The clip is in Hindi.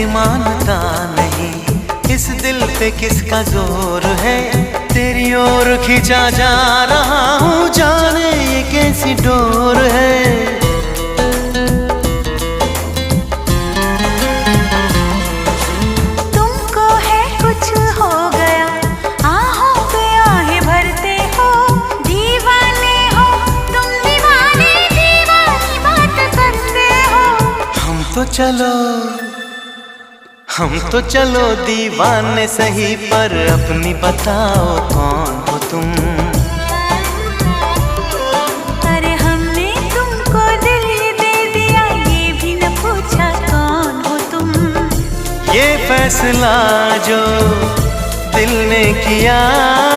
भी मानता नहीं, इस दिल पे किसका जोर है, तेरी ओर खींचा जा रहा हूँ, जाने ये कैसी डोर है। तुमको है कुछ हो गया, आहों पे आहें भरते हो, दीवाने हो तुम, दीवाने दीवानी बात करते हो। हम तो चलो दीवाने सही, पर अपनी बताओ कौन हो तुम। अरे हमने तुमको दिल दे दिया, ये भी न पूछा कौन हो तुम। ये फैसला जो दिल ने किया